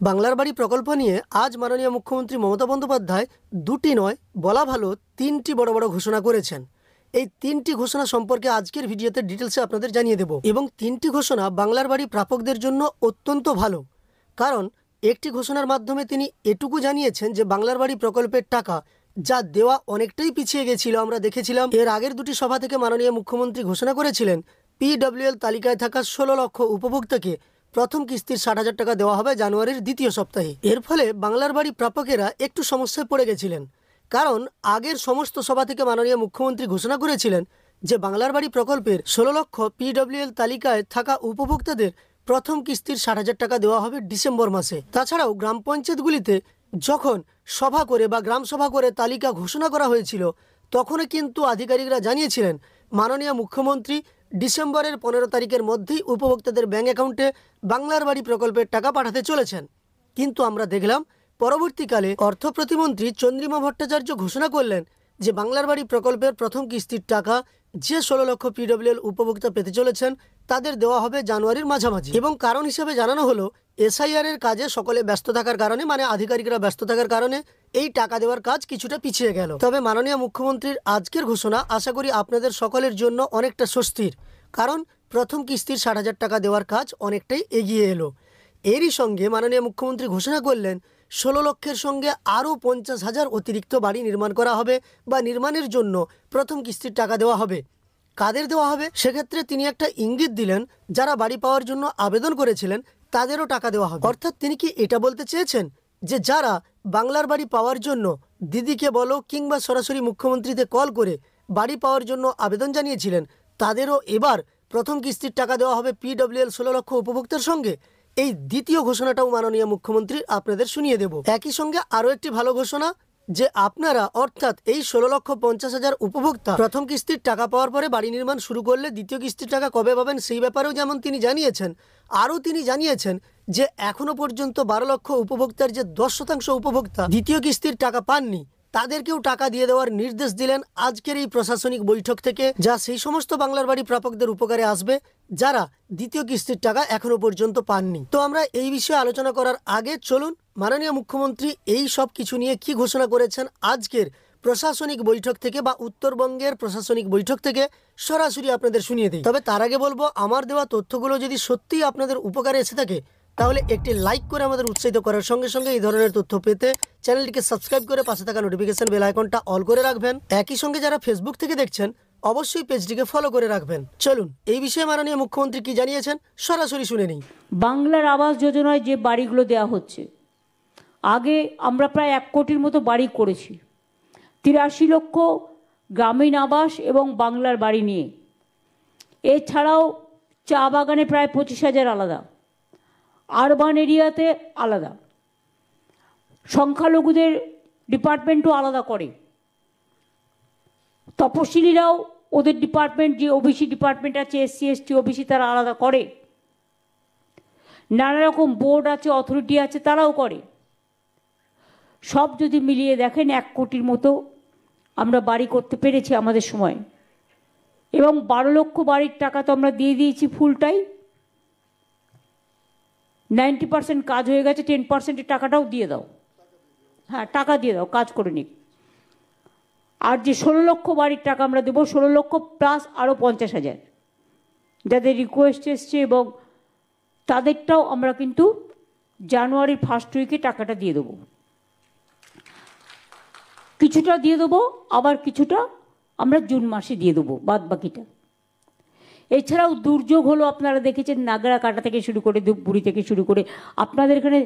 বাংলার বাড়ি প্রকল্প নিয়ে আজ মাননীয় মুখ্যমন্ত্রী মমতা বন্দ্যোপাধ্যায় দুটি নয় বলা ভালো তিনটি বড় বড় ঘোষণা করেছেন। এই তিনটি ঘোষণা সম্পর্কে আজকের ভিডিওতে ডিটেলসে আপনাদের জানিয়ে দেব এবং তিনটি ঘোষণা বাংলার বাড়ি প্রাপকদের জন্য অত্যন্ত ভালো। কারণ একটি ঘোষণার মাধ্যমে তিনি এটুকু জানিয়েছেন যে বাংলার বাড়ি প্রকল্পের টাকা যা দেওয়া অনেকটাই পিছিয়ে গেছিল। আমরা দেখেছিলাম এর আগের দুটি সভা থেকে মাননীয় মুখ্যমন্ত্রী ঘোষণা করেছিলেন PWL তালিকায় থাকা 16 লক্ষ উপভোক্তাকে প্রথম কিস্তির 60,000 টাকা দেওয়া হবে জানুয়ারির দ্বিতীয় সপ্তাহে। এর ফলে বাংলার বাড়ি প্রাপকেরা একটু সমস্যায় পড়ে গেছিলেন, কারণ আগের সমস্ত সভা থেকে মাননীয় মুখ্যমন্ত্রী ঘোষণা করেছিলেন যে বাংলার বাড়ি প্রকল্পের 16 লক্ষ PWL তালিকায় থাকা উপভোক্তাদের প্রথম কিস্তির 60,000 টাকা দেওয়া হবে ডিসেম্বর মাসে। তাছাড়াও গ্রাম পঞ্চায়েতগুলিতে যখন সভা করে বা গ্রাম সভা করে তালিকা ঘোষণা করা হয়েছিল, তখনও কিন্তু আধিকারিকরা জানিয়েছিলেন মাননীয় মুখ্যমন্ত্রী ডিসেম্বরের 15 তারিখের মধ্যেই উপভোক্তাদের ব্যাঙ্ক অ্যাকাউন্টে বাংলার বাড়ি প্রকল্পের টাকা পাঠাতে চলেছেন। কিন্তু আমরা দেখলাম পরবর্তীকালে অর্থ প্রতিমন্ত্রী চন্দ্রিমা ভট্টাচার্য ঘোষণা করলেন যে বাংলার বাড়ি প্রকল্পের প্রথম কিস্তির টাকা যে 16 লক্ষ PWL উপভোক্তা পেতে চলেছেন তাদের দেওয়া হবে জানুয়ারির মাঝামাঝি। এবং কারণ হিসেবে জানানো হলো SIR এর কাজে সকলে ব্যস্ত থাকার কারণে, মানে আধিকারিকরা ব্যস্ত থাকার কারণে এই টাকা দেওয়ার কাজ কিছুটা পিছিয়ে গেল। তবে মাননীয় মুখ্যমন্ত্রীর আজকের ঘোষণা আশা করি আপনাদের সকলের জন্য অনেকটা স্বস্তির, কারণ প্রথম কিস্তির 60,000 টাকা দেওয়ার কাজ অনেকটাই এগিয়ে এলো। এরই সঙ্গে মাননীয় মুখ্যমন্ত্রী ঘোষণা করলেন 16 লক্ষের সঙ্গে আরও 50,000 অতিরিক্ত বাড়ি নির্মাণ করা হবে বা নির্মাণের জন্য প্রথম কিস্তির টাকা দেওয়া হবে। কাদের দেওয়া হবে সেক্ষেত্রে তিনি একটা ইঙ্গিত দিলেন, যারা বাড়ি পাওয়ার জন্য আবেদন করেছিলেন তাদেরও টাকা দেওয়া হবে। অর্থাৎ তিনি কি এটা বলতে চেয়েছেন যে যারা বাংলার বাড়ি পাওয়ার জন্য দিদিকে বলো কিংবা সরাসরি মুখ্যমন্ত্রীতে কল করে বাড়ি পাওয়ার জন্য আবেদন জানিয়েছিলেন, তাদেরও এবার প্রথম কিস্তির টাকা দেওয়া হবে PWL 16 লক্ষ উপভোক্তার সঙ্গে। এই দ্বিতীয় ঘোষণাটাও মাননীয় মুখ্যমন্ত্রী আপনাদের শুনিয়ে দেব। একই সঙ্গে আরও একটি ভালো ঘোষণা যে আপনারা অর্থাৎ এই 16,50,000 উপভোক্তা প্রথম কিস্তির টাকা পাওয়ার পরে বাড়ি নির্মাণ শুরু করলে দ্বিতীয় কিস্তির টাকা কবে পাবেন সেই ব্যাপারেও যেমন তিনি জানিয়েছেন, আরও তিনি জানিয়েছেন যে এখনো পর্যন্ত 12 লক্ষ উপভোক্তার যে 10% উপভোক্তা দ্বিতীয় কিস্তির টাকা পাননি তাদেরকেও টাকা দিয়ে দেওয়ার নির্দেশ দিলেন আজকের এই প্রশাসনিক বৈঠক থেকে, যা সেই সমস্ত বাংলার বাড়ি প্রাপকদের উপকারে আসবে যারা দ্বিতীয় কিস্তির টাকা এখনো পর্যন্ত পাননি। তো আমরা এই বিষয়ে আলোচনা করার আগে চলুন মাননীয় মুখ্যমন্ত্রী এই সব কিছু নিয়ে কি ঘোষণা করেছেন আজকের প্রশাসনিক বৈঠক থেকে বা উত্তরবঙ্গের প্রশাসনিক বৈঠক থেকে সরাসরি আপনাদের শুনিয়ে দিই। তবে তার আগে বলবো, আমার দেওয়া তথ্যগুলো যদি সত্যিই আপনাদের উপকারে এসে থাকে তাহলে একটি লাইক করে আমাদের উৎসাহিত করার সঙ্গে সঙ্গে এই ধরনের তথ্য পেতে চ্যানেলটিকে সাবস্ক্রাইব করে পাশে থাকা নোটিফিকেশন বেল আইকনটা অল করে রাখবেন। একই সঙ্গে যারা ফেসবুক থেকে দেখছেন অবশ্যই পেজটিকে ফলো করে রাখবেন। চলুন এই বিষয়ে মাননীয় মুখ্যমন্ত্রী কি জানিয়েছেন সরাসরি শুনে নিই। বাংলার আবাস যোজনায় যে বাড়িগুলো দেওয়া হচ্ছে, আগে আমরা প্রায় 1 কোটির মতো বাড়ি করেছি, 83 লক্ষ গ্রামীণ আবাস এবং বাংলার বাড়ি নিয়ে। এছাড়াও চা বাগানে প্রায় 25,000 আলাদা, আরবান এরিয়াতে আলাদা, সংখ্যালঘুদের ডিপার্টমেন্টও আলাদা করে, তপশিলিরাও ওদের ডিপার্টমেন্ট যে ওবিসি ডিপার্টমেন্ট আছে, SC ST OBC তারা আলাদা করে, নানা রকম বোর্ড আছে, অথরিটি আছে, তারাও করে। সব যদি মিলিয়ে দেখেন 1 কোটির মতো আমরা বাড়ি করতে পেরেছি আমাদের সময়, এবং 12 লক্ষ বাড়ির টাকা তো আমরা দিয়ে দিয়েছি ফুলটাই। 90% কাজ হয়ে গেছে, 10%-এর টাকাটাও দিয়ে দাও। হ্যাঁ, টাকা দিয়ে দাও, কাজ করে নিক। আর যে 16 লক্ষ বাড়ির টাকা আমরা দেবো, 16 লক্ষ প্লাস আরও 50,000 যাদের রিকোয়েস্ট এসছে, এবং তাদেরটাও আমরা কিন্তু জানুয়ারির ফার্স্ট উইকে টাকাটা দিয়ে দেবো। কিছুটা দিয়ে দেবো, আবার কিছুটা আমরা জুন মাসে দিয়ে দেবো, বাদ বাকিটা। এছাড়াও দুর্যোগ হলো, আপনারা দেখেছেন নাগরা কাটা থেকে শুরু করে ধূপগুড়ি থেকে শুরু করে আপনাদের এখানে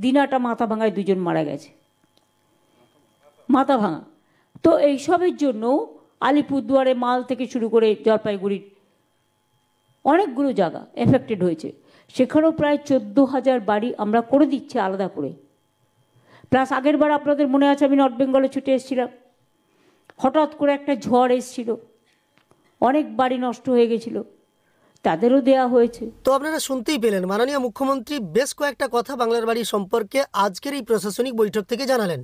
দিনাটা মাথা ভাঙায় 2 জন মারা গেছে, মাথা ভাঙা। তো এইসবের জন্য আলিপুরদুয়ারে মাল থেকে শুরু করে জলপাইগুড়ির অনেকগুলো জায়গা এফেক্টেড হয়েছে, সেখানেও প্রায় 14,000 বাড়ি আমরা করে দিচ্ছি আলাদা করে। প্লাস আগের বার আপনাদের মনে আছে আমি নর্থ বেঙ্গলে ছুটে এসেছিলাম, হঠাৎ করে একটা ঝড় এসেছিল, অনেক বাড়ি নষ্ট হয়ে গেছিল, তাদেরও দেয়া হয়েছে। তো আপনারা শুনতেই পেলেন মাননীয় মুখ্যমন্ত্রী বেশ কয়েকটা কথা বাংলার বাড়ি সম্পর্কে আজকের এই প্রশাসনিক বৈঠক থেকে জানালেন।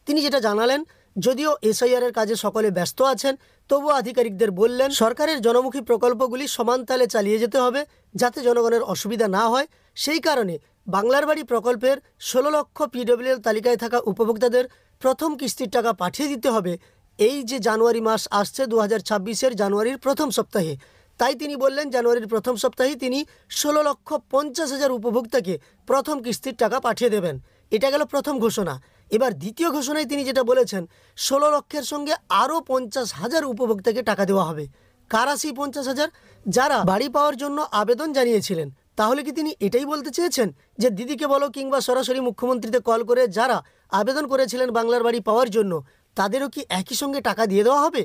তিনি যেটা জানালেন, যদিও SIR এর কাজে সকলে ব্যস্ত আছেন, তবুও আধিকারিকদের বললেন সরকারের জনমুখী প্রকল্পগুলি সমান তালে চালিয়ে যেতে হবে যাতে জনগণের অসুবিধা না হয়। সেই কারণে বাংলার বাড়ি প্রকল্পের 16 লক্ষ পিডব্লিউএল তালিকায় থাকা উপভোক্তাদের প্রথম কিস্তির টাকা পাঠিয়ে দিতে হবে এই যে জানুয়ারি মাস আসছে 2026-এর জানুয়ারির প্রথম সপ্তাহে। তাই তিনি বললেন জানুয়ারির প্রথম সপ্তাহেই তিনি 16,50,000 উপভোক্তাকে প্রথম কিস্তির টাকা পাঠিয়ে দেবেন। এটা গেল প্রথম ঘোষণা। এবার দ্বিতীয় ঘোষণায় তিনি যেটা বলেছেন 16 লক্ষের সঙ্গে আরও 50,000 উপভোক্তাকে টাকা দেওয়া হবে। কারা সেই 50,000? যারা বাড়ি পাওয়ার জন্য আবেদন জানিয়েছিলেন। তাহলে কি তিনি এটাই বলতে চেয়েছেন যে দিদিকে বলো কিংবা সরাসরি মুখ্যমন্ত্রীতে কল করে যারা আবেদন করেছিলেন বাংলার বাড়ি পাওয়ার জন্য তাদেরও কি একই সঙ্গে টাকা দিয়ে দেওয়া হবে?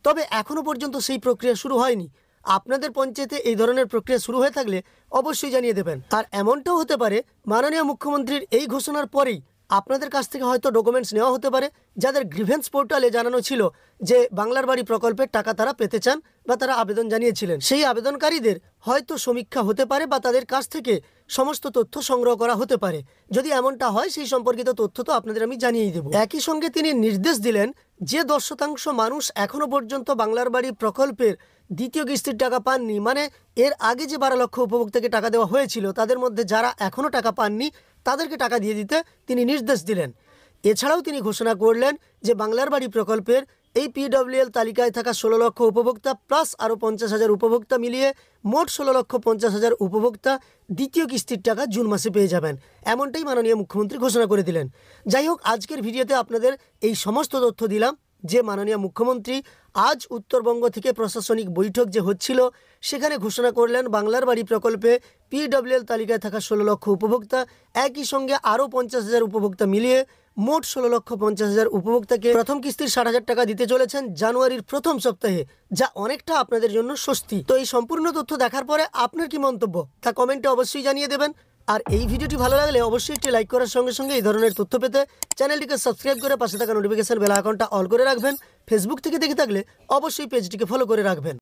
তবে এখনও পর্যন্ত সেই প্রক্রিয়া শুরু হয়নি। আপনাদের পঞ্চায়েতে এই ধরনের প্রক্রিয়া শুরু হয়ে থাকলে অবশ্যই জানিয়ে দেবেন। আর এমনটাও হতে পারে মাননীয় মুখ্যমন্ত্রীর এই ঘোষণার পরেই আপনাদের কাছ থেকে হয়তো ডকুমেন্টস নেওয়া হতে পারে, যাদের গ্রিভেন্স পোর্টালে জানানো ছিল যে বাংলার বাড়ি প্রকল্পের টাকা তারা পেতে চান বা তারা আবেদন জানিয়েছিলেন। সেই আবেদনকারীদের হয়তো সমীক্ষা হতে পারে বা তাদের কাছ থেকে সমস্ত তথ্য সংগ্রহ করা হতে পারে। যদি এমনটা হয় সেই সম্পর্কিত তথ্য তো আপনাদের আমি জানিয়েই দেব। একই সঙ্গে তিনি নির্দেশ দিলেন যে 10% মানুষ এখনো পর্যন্ত বাংলার বাড়ি প্রকল্পের দ্বিতীয় কিস্তির টাকা পাননি, মানে এর আগে যে 12 লক্ষ উপভোক্তাকে টাকা দেওয়া হয়েছিল তাদের মধ্যে যারা এখনও টাকা পাননি তাদেরকে টাকা দিয়ে দিতে তিনি নির্দেশ দিলেন। এছাড়াও তিনি ঘোষণা করলেন যে বাংলার বাড়ি প্রকল্পের এই পিডব্লিউএল তালিকায় থাকা 16 লক্ষ উপভোক্তা প্লাস আরও 50,000 উপভোক্তা মিলিয়ে মোট 16,50,000 উপভোক্তা দ্বিতীয় কিস্তির টাকা জুন মাসে পেয়ে যাবেন। এমনটাই মাননীয় মুখ্যমন্ত্রী ঘোষণা করে দিলেন। যাই হোক, আজকের ভিডিওতে আপনাদের এই সমস্ত তথ্য দিলাম যে মাননীয় মুখ্যমন্ত্রী আজ উত্তরবঙ্গ থেকে প্রশাসনিক বৈঠক যে হচ্ছিল সেখানে ঘোষণা করলেন বাংলার বাড়ি প্রকল্পে পিডব্লিউএল তালিকায় থাকা 16 লক্ষ উপভোক্তা একই সঙ্গে আরও 50,000 উপভোক্তা মিলিয়ে মোট 16,50,000 উপভোক্তাকে প্রথম কিস্তির 60,000 টাকা দিতে চলেছেন জানুয়ারির প্রথম সপ্তাহে, যা অনেকটা আপনাদের জন্য স্বস্তি। তো এই সম্পূর্ণ তথ্য দেখার পরে আপনার কি মন্তব্য তা কমেন্টে অবশ্যই জানিয়ে দেবেন। আর এই ভিডিওটি ভালো লাগলে অবশ্যই একটি লাইক করার সঙ্গে সঙ্গে এই ধরনের তথ্য পেতে চ্যানেলটিকে সাবস্ক্রাইব করে পাশে থাকা নোটিফিকেশন বেল আইকনটা অল করে রাখবেন। ফেসবুক থেকে দেখে থাকলে অবশ্যই পেজটিকে ফলো করে রাখবেন।